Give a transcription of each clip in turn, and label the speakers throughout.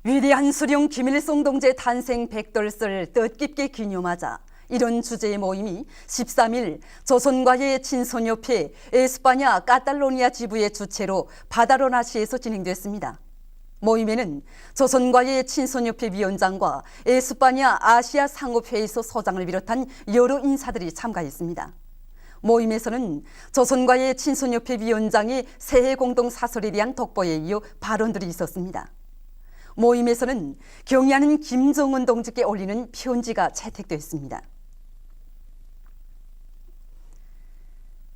Speaker 1: 위대한 수령 김일성 동지의 탄생 100돌을 뜻깊게 기념하자 이런 주제의 모임이 13일 조선과의 친선협회 에스파냐 카탈로니아 지부의 주최로 바다로나시에서 진행됐습니다. 모임에는 조선과의 친선협회 위원장과 에스파냐 아시아 상업회의소 소장을 비롯한 여러 인사들이 참가했습니다. 모임에서는 조선과의 친선협회 위원장의 새해 공동사설에 대한 독보에 이어 발언들이 있었습니다. 모임에서는 경의하는 김정은 동지께 올리는 편지가 채택됐습니다.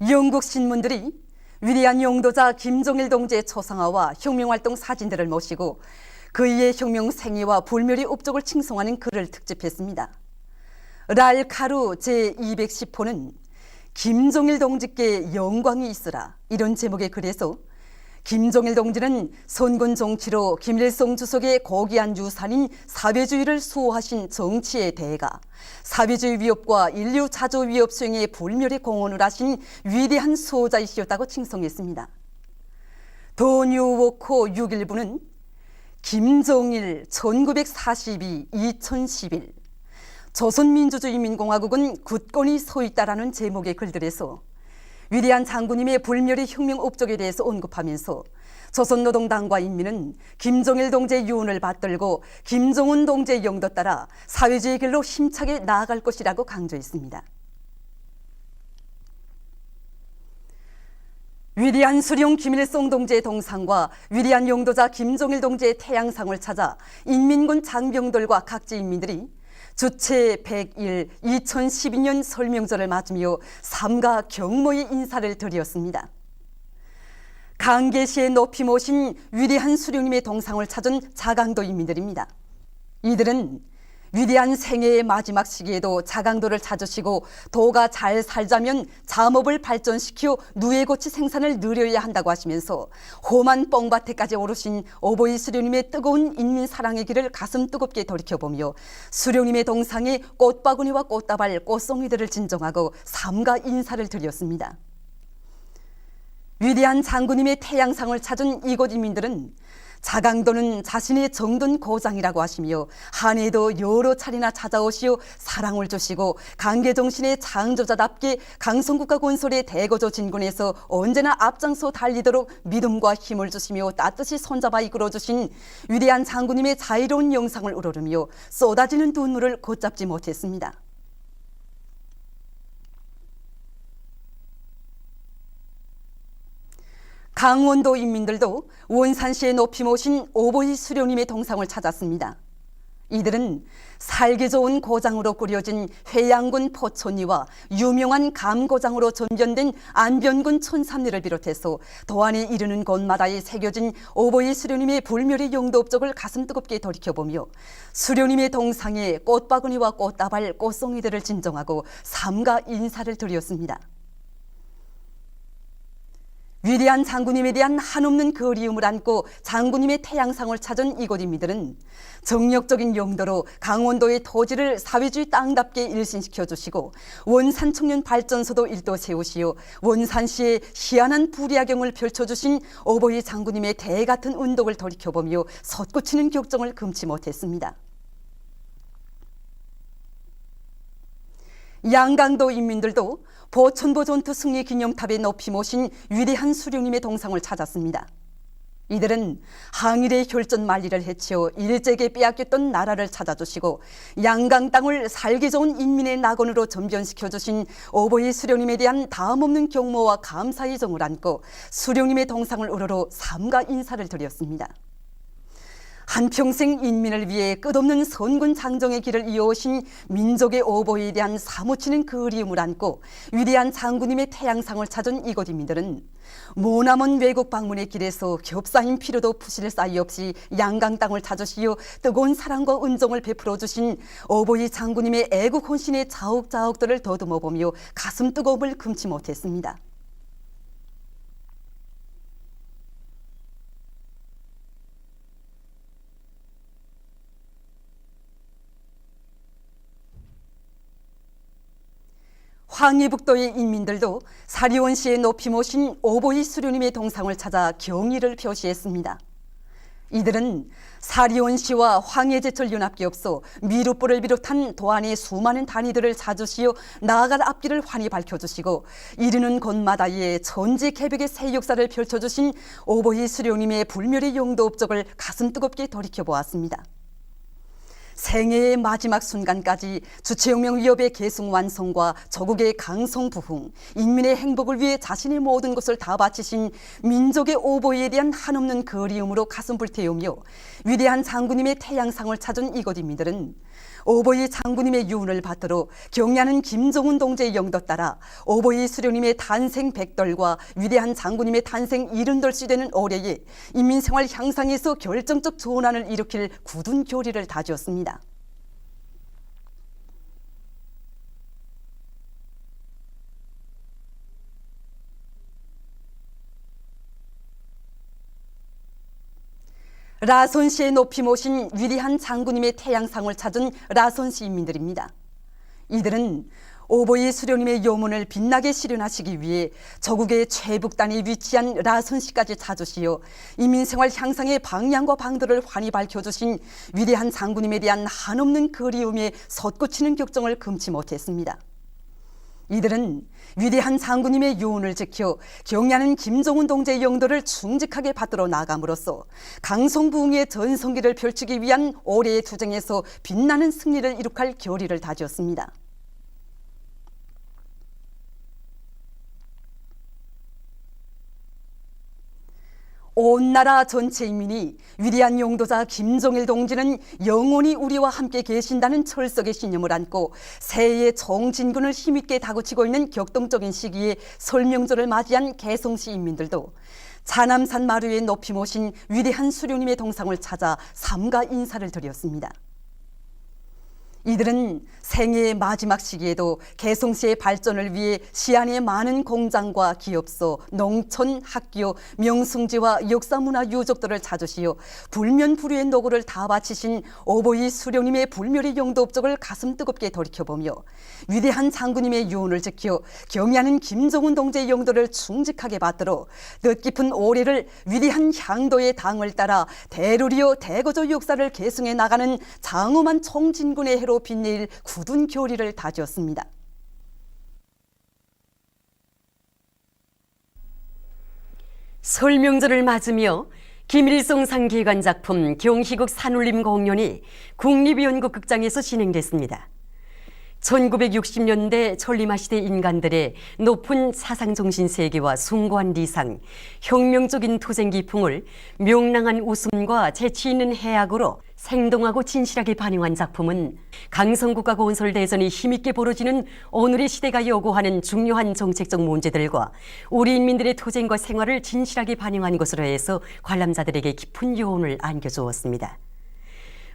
Speaker 1: 영국 신문들이 위대한 용도자 김정일 동지의 초상화와 혁명활동 사진들을 모시고 그의 혁명 생애와 불멸의 업적을 칭송하는 글을 특집했습니다. 랄카루 제210호는 김정일 동지께 영광이 있으라 이런 제목의 글에서 김정일 동지는 선군 정치로 김일성 주석의 고귀한 유산인 사회주의를 수호하신 정치의 대가, 사회주의 위협과 인류 자조 위협 수행에 불멸의 공헌을 하신 위대한 수호자이시었다고 칭송했습니다. 더 뉴워커 6일부는 김정일 1942-2011 조선민주주의인민공화국은 굳건히 서 있다라는 제목의 글들에서 위대한 장군님의 불멸의 혁명 업적에 대해서 언급하면서 조선노동당과 인민은 김정일 동지의 유언을 받들고 김정은 동지의 영도 따라 사회주의 길로 힘차게 나아갈 것이라고 강조했습니다. 위대한 수령 김일성 동지의 동상과 위대한 용도자 김정일 동지의 태양상을 찾아 인민군 장병들과 각지 인민들이 주체 100일 2012년 설명절을 맞으며 삼가 경모의 인사를 드렸습니다. 강계시에 높이 모신 위대한 수령님의 동상을 찾은 자강도 인민들입니다. 이들은 위대한 생애의 마지막 시기에도 자강도를 찾으시고 도가 잘 살자면 잠업을 발전시켜 누에고치 생산을 늘려야 한다고 하시면서 험한 뻥밭에까지 오르신 오보이 수령님의 뜨거운 인민 사랑의 길을 가슴 뜨겁게 돌이켜보며 수령님의 동상에 꽃바구니와 꽃다발, 꽃송이들을 진정하고 삼가 인사를 드렸습니다. 위대한 장군님의 태양상을 찾은 이곳 인민들은 자강도는 자신의 정든 고장이라고 하시며 한 해에도 여러 차례나 찾아오시어 사랑을 주시고 강계정신의 창조자답게 강성국가 건설의 대거조 진군에서 언제나 앞장서 달리도록 믿음과 힘을 주시며 따뜻이 손잡아 이끌어주신 위대한 장군님의 자유로운 영상을 우러르며 쏟아지는 눈물을 걷잡지 못했습니다. 강원도 인민들도 원산시에 높이 모신 오보이 수령님의 동상을 찾았습니다. 이들은 살기 좋은 고장으로 꾸려진 회양군 포천리와 유명한 감고장으로 전변된 안변군 천삼리를 비롯해서 도안에 이르는 곳마다에 새겨진 오보이 수령님의 불멸의 용도 업적을 가슴 뜨겁게 돌이켜보며 수령님의 동상에 꽃바구니와 꽃다발, 꽃송이들을 진정하고 삼가 인사를 드렸습니다. 위대한 장군님에 대한 한없는 그리움을 안고 장군님의 태양상을 찾은 이곳 인민들은 정력적인 용도로 강원도의 토지를 사회주의 땅답게 일신시켜 주시고 원산 청년 발전소도 일도 세우시어 원산시에 희한한 부리야경을 펼쳐주신 오보이 장군님의 대같은 운동을 돌이켜보며 솟구치는 격정을 금치 못했습니다. 양강도 인민들도 보천보 전투 승리 기념탑에 높이 모신 위대한 수령님의 동상을 찾았습니다. 이들은 항일의 혈전 만리를 해치어 일제에게 빼앗겼던 나라를 찾아주시고 양강 땅을 살기 좋은 인민의 낙원으로 전변시켜주신 오보이 수령님에 대한 다음없는 경모와 감사의 정을 안고 수령님의 동상을 우러러 삼가 인사를 드렸습니다. 한평생 인민을 위해 끝없는 선군 장정의 길을 이어오신 민족의 오보에 대한 사무치는 그리움을 안고 위대한 장군님의 태양상을 찾은 이곳 인민들은 모남은 외국 방문의 길에서 겹사인 피로도 푸실 사이 없이 양강 땅을 찾으시어 뜨거운 사랑과 은정을 베풀어 주신 오보이 장군님의 애국 혼신의 자욱자욱들을 더듬어 보며 가슴 뜨거움을 금치 못했습니다. 황해북도의 인민들도 사리원시에 높이 모신 오보이 수령님의 동상을 찾아 경의를 표시했습니다. 이들은 사리온 시와 황해제철 연합기업소 미루뿔을 비롯한 도안의 수많은 단위들을 자주시어 나아갈 앞길을 환히 밝혀주시고 이르는 곳마다의 전지 개벽의 새 역사를 펼쳐주신 오보희 수령님의 불멸의 용도 업적을 가슴 뜨겁게 돌이켜보았습니다. 생애의 마지막 순간까지 주체혁명 위협의 계승 완성과 조국의 강성 부흥, 인민의 행복을 위해 자신의 모든 것을 다 바치신 민족의 오보이에 대한 한없는 그리움으로 가슴 불태우며 위대한 장군님의 태양상을 찾은 이곳 인민들은 오보이 장군님의 유운을 받들어 경야는 김정은 동지의 영도 따라 오보이 수령님의 탄생 100돌과 위대한 장군님의 탄생 70돌씩 되는 올해에 인민생활 향상에서 결정적 전환을 일으킬 굳은 교리를 다지었습니다. 라손시에 높이 모신 위대한 장군님의 태양상을 찾은 라손시 인민들입니다. 이들은 오보이 수령님의 요문을 빛나게 실현하시기 위해 저국의 최북단에 위치한 라손시까지 찾으시어 인민생활 향상의 방향과 방도를 환히 밝혀주신 위대한 장군님에 대한 한없는 그리움에 솟구치는 격정을 금치 못했습니다. 이들은 위대한 장군님의 유언을 지켜 경야는 김정은 동지의 영도를 충직하게 받들어 나감으로써 강성부흥의 전성기를 펼치기 위한 올해의 투쟁에서 빛나는 승리를 이룩할 결의를 다지었습니다. 온 나라 전체 인민이 위대한 용도자 김정일 동지는 영원히 우리와 함께 계신다는 철석의 신념을 안고 새해의 정진군을 힘있게 다그치고 있는 격동적인 시기에 설명절을 맞이한 개성시 인민들도 자남산 마루에 높이 모신 위대한 수령님의 동상을 찾아 삼가 인사를 드렸습니다. 이들은 생애의 마지막 시기에도 개성시의 발전을 위해 시안의 많은 공장과 기업소, 농촌, 학교, 명승지와 역사문화 유적들을 찾으시어 불면불후의 노고를 다 바치신 오보이 수령님의 불멸의 용도 업적을 가슴 뜨겁게 돌이켜보며 위대한 장군님의 유언을 지켜 경야는 김정은 동지의 용도를 충직하게 받들어 뜻깊은 올해를 위대한 향도의 당을 따라 대루리오 대거조 역사를 계승해 나가는 장엄한 총진군의 해로 빛내일 굳은 교리를 다지었습니다.
Speaker 2: 설명절을 맞으며 김일성상 기관 작품 경희극 산울림 공연이 국립연극극장에서 진행됐습니다. 1960년대 천리마시대 인간들의 높은 사상정신 세계와 숭고한 리상, 혁명적인 투쟁 기풍을 명랑한 웃음과 재치 있는 해악으로 생동하고 진실하게 반영한 작품은 강성국가 건설대전이 힘있게 벌어지는 오늘의 시대가 요구하는 중요한 정책적 문제들과 우리 인민들의 투쟁과 생활을 진실하게 반영한 것으로 해서 관람자들에게 깊은 교훈을 안겨주었습니다.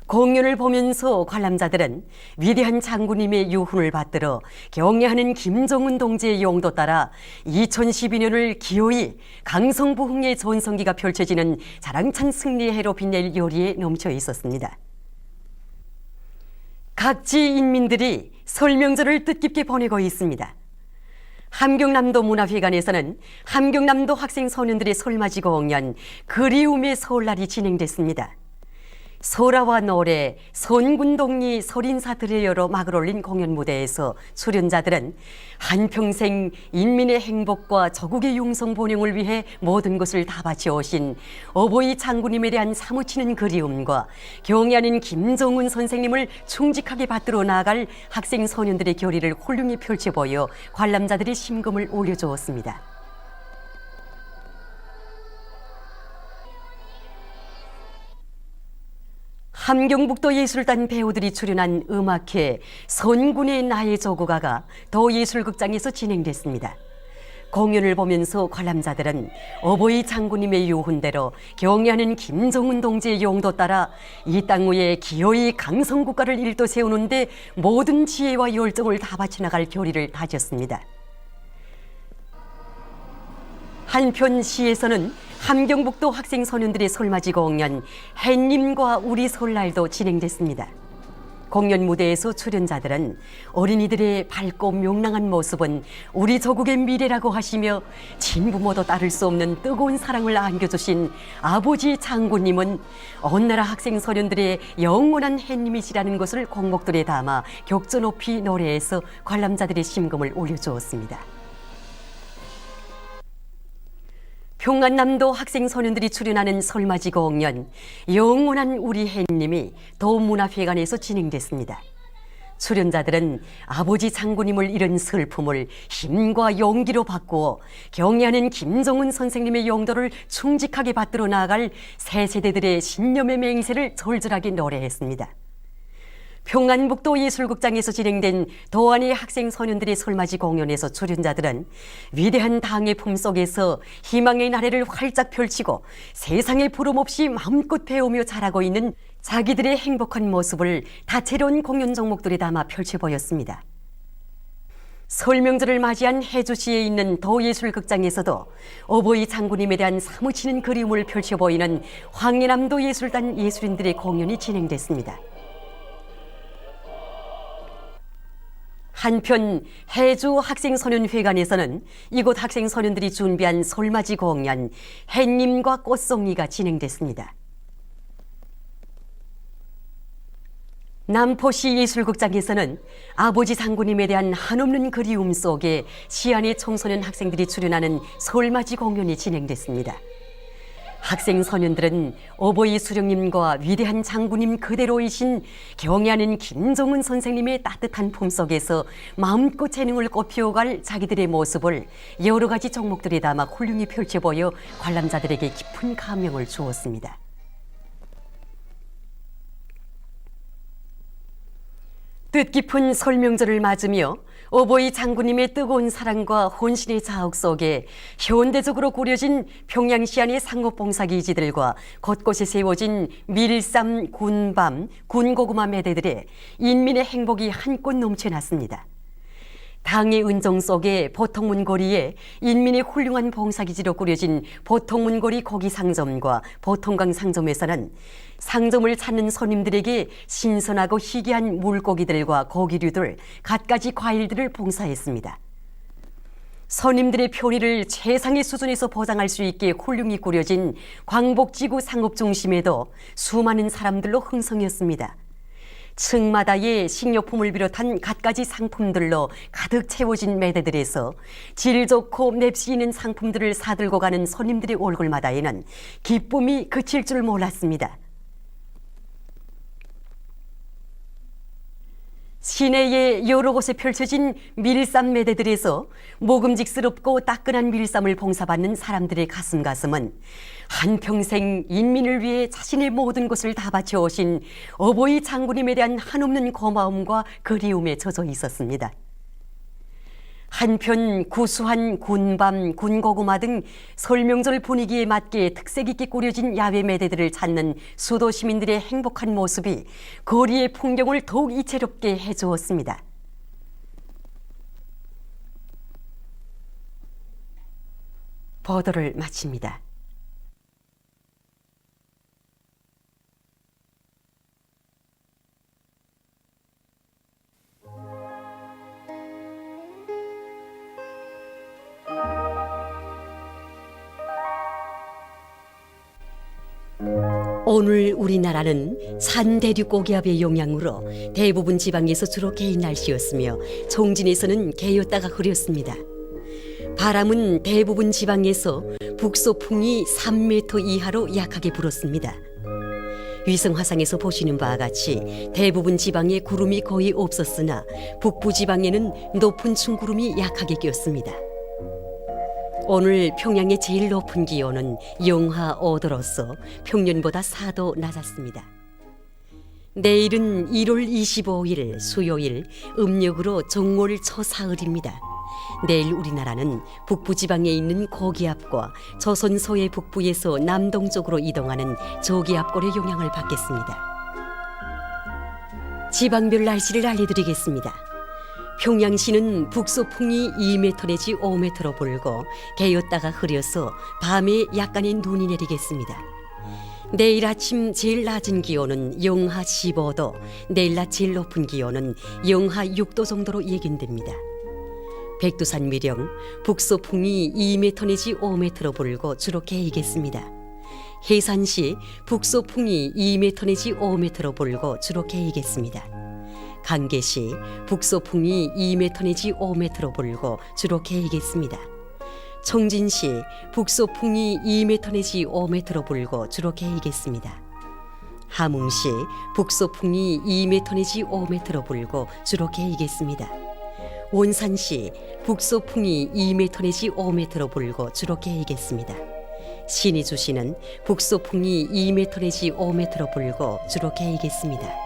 Speaker 2: 공연을 보면서 관람자들은 위대한 장군님의 유훈을 받들어 경애하는 김정은 동지의 용도 따라 2012년을 기어이 강성부흥의 전성기가 펼쳐지는 자랑찬 승리의 해로 빛낼 요리에 넘쳐 있었습니다. 각지 인민들이 설명절을 뜻깊게 보내고 있습니다. 함경남도 문화회관에서는 함경남도 학생 소년들의 설맞이 공연 그리움의 설날이 진행됐습니다. 소라와 노래, 선군동리, 설인사들의 여러 막을 올린 공연 무대에서 출연자들은 한평생 인민의 행복과 조국의 용성 번영을 위해 모든 것을 다 바치오신 오보이 장군님에 대한 사무치는 그리움과 경애하는 김정은 선생님을 충직하게 받들어 나아갈 학생 소년들의 결의를 훌륭히 펼쳐 보여 관람자들의 심금을 올려주었습니다. 함경북도 예술단 배우들이 출연한 음악회 선군의 나의 조국아가 도예술극장에서 진행됐습니다. 공연을 보면서 관람자들은 오보이 장군님의 유훈대로 경애하는 김정은 동지의 용도 따라 이 땅 위에 기어이 강성국가를 일도 세우는데 모든 지혜와 열정을 다 바쳐나갈 결의를 다졌습니다. 한편 시에서는 함경북도 학생 소년들의 설맞이 공연 햇님과 우리 설날도 진행됐습니다. 공연 무대에서 출연자들은 어린이들의 밝고 명랑한 모습은 우리 조국의 미래라고 하시며 친부모도 따를 수 없는 뜨거운 사랑을 안겨주신 아버지 장군님은 온 나라 학생 소년들의 영원한 햇님이시라는 것을 곡목들에 담아 격조 높이 노래해서 관람자들의 심금을 올려주었습니다. 평안남도 학생 소년들이 출연하는 설맞이 공연 영원한 우리 햇님이 도문화회관에서 진행됐습니다. 출연자들은 아버지 장군님을 잃은 슬픔을 힘과 용기로 바꾸어 경애하는 김정은 선생님의 용도를 충직하게 받들어 나아갈 새 세대들의 신념의 맹세를 절절하게 노래했습니다. 평안북도 예술극장에서 진행된 도안의 학생 소년들의 설맞이 공연에서 출연자들은 위대한 당의 품속에서 희망의 나래를 활짝 펼치고 세상의 부름 없이 마음껏 배우며 자라고 있는 자기들의 행복한 모습을 다채로운 공연 종목들에 담아 펼쳐 보였습니다. 설명절을 맞이한 해주시에 있는 도예술극장에서도 어버이 장군님에 대한 사무치는 그리움을 펼쳐 보이는 황해남도 예술단 예술인들의 공연이 진행됐습니다. 한편 해주 학생소년회관에서는 이곳 학생소년들이 준비한 설맞이 공연 햇님과 꽃송이가 진행됐습니다. 남포시 예술극장에서는 아버지 장군님에 대한 한없는 그리움 속에 시안의 청소년 학생들이 출연하는 설맞이 공연이 진행됐습니다. 학생 소년들은 어버이 수령님과 위대한 장군님 그대로이신 경애하는 김정은 선생님의 따뜻한 품속에서 마음껏 재능을 꽃피워갈 자기들의 모습을 여러 가지 종목들에 담아 훌륭히 펼쳐 보여 관람자들에게 깊은 감명을 주었습니다. 뜻깊은 설명절을 맞으며 어버이 장군님의 뜨거운 사랑과 혼신의 자욱 속에 현대적으로 꾸려진 평양시 안의 상업봉사기지들과 곳곳에 세워진 밀쌈, 군밤, 군고구마 매대들에 인민의 행복이 한껏 넘쳐났습니다. 당의 은정 속에 보통문거리에 인민의 훌륭한 봉사기지로 꾸려진 보통문거리 고기상점과 보통강 상점에서는 상점을 찾는 손님들에게 신선하고 희귀한 물고기들과 고기류들, 갖가지 과일들을 봉사했습니다. 손님들의 편의를 최상의 수준에서 보장할 수 있게 훌륭히 꾸려진 광복지구 상업중심에도 수많은 사람들로 흥성했습니다. 층마다의 식료품을 비롯한 갖가지 상품들로 가득 채워진 매대들에서 질 좋고 맵시 있는 상품들을 사들고 가는 손님들의 얼굴마다에는 기쁨이 그칠 줄 몰랐습니다. 시내의 여러 곳에 펼쳐진 밀쌈 매대들에서 먹음직스럽고 따끈한 밀쌈을 봉사받는 사람들의 가슴은 한평생 인민을 위해 자신의 모든 것을 다 바쳐오신 어버이 장군님에 대한 한없는 고마움과 그리움에 젖어 있었습니다. 한편 구수한 군밤, 군고구마 등 설명절 분위기에 맞게 특색 있게 꾸려진 야외 매대들을 찾는 수도 시민들의 행복한 모습이 거리의 풍경을 더욱 이채롭게 해주었습니다. 보도를 마칩니다. 오늘 우리나라는 산대륙 고기압의 영향으로 대부분 지방에서 주로 개인 날씨였으며 종진에서는 개였다가 흐렸습니다. 바람은 대부분 지방에서 북소풍이 3m 이하로 약하게 불었습니다. 위성화상에서 보시는 바와 같이 대부분 지방에 구름이 거의 없었으나 북부 지방에는 높은 충구름이 약하게 꼈습니다. 오늘 평양의 제일 높은 기온은 영하 5도로서 평년보다 4도 낮았습니다. 내일은 1월 25일 수요일 음력으로 정월 초사흘입니다. 내일 우리나라는 북부지방에 있는 고기압과 조선 서해 북부에서 남동쪽으로 이동하는 저기압골의 영향을 받겠습니다. 지방별 날씨를 알려드리겠습니다. 평양시는 북소풍이 2m 내지 5m로 불고 개였다가 흐려서 밤에 약간의 눈이 내리겠습니다. 내일 아침 제일 낮은 기온은 영하 15도, 내일 낮 제일 높은 기온은 영하 6도 정도로 예견됩니다. 백두산 미령, 북소풍이 2m 내지 5m로 불고 주로 개이겠습니다. 해산시 북소풍이 2m 내지 5m로 불고 주로 개이겠습니다. 강계시 북소풍이 2m 내지 5m로 불고 주로 개이겠습니다. 청진시 북소풍이 2m 내지 5m로 불고 주로 개이겠습니다. 함흥시 북소풍이 2m 내지 5m로 불고 주로 개이겠습니다. 원산시 북소풍이 2m 내지 5m로 불고 주로 개이겠습니다. 신의주시는 북소풍이 2m 내지 5m로 불고 주로 개이겠습니다.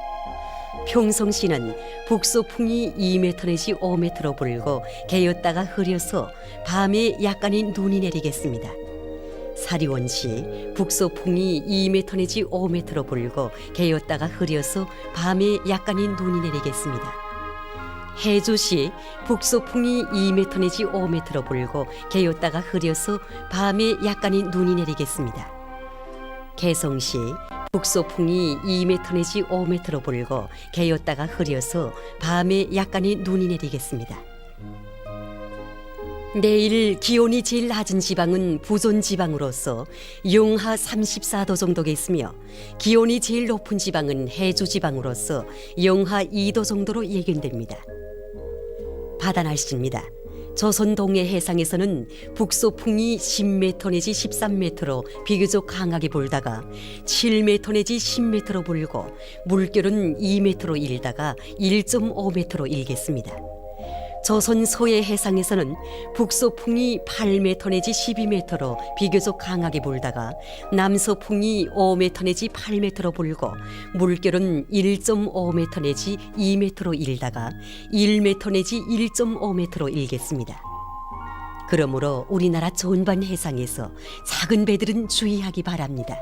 Speaker 2: 평성시는 북소풍이 2m 내지 5m로 불고 개었다가 흐려서 밤에 약간의 눈이 내리겠습니다. 사리원시 북소풍이 2m 내지 5m로 불고 개었다가 흐려서 밤에 약간의 눈이 내리겠습니다. 해주시 북소풍이 2m 내지 5m로 불고 개었다가 흐려서 밤에 약간의 눈이 내리겠습니다. 개성시 북소풍이 2m 내지 5m로 불고 개었다가 흐려서 밤에 약간의 눈이 내리겠습니다. 내일 기온이 제일 낮은 지방은 부존 지방으로서 영하 34도 정도겠으며 기온이 제일 높은 지방은 해주 지방으로서 영하 2도 정도로 예견됩니다. 바다 날씨입니다. 조선 동해 해상에서는 북소풍이 10m 내지 13m로 비교적 강하게 불다가 7m 내지 10m로 불고 물결은 2m로 일다가 1.5m로 일겠습니다. 조선 서해 해상에서는 북소풍이 8m 내지 12m로 비교적 강하게 불다가 남서풍이 5m 내지 8m로 불고 물결은 1.5m 내지 2m로 일다가 1m 내지 1.5m로 일겠습니다. 그러므로 우리나라 전반 해상에서 작은 배들은 주의하기 바랍니다.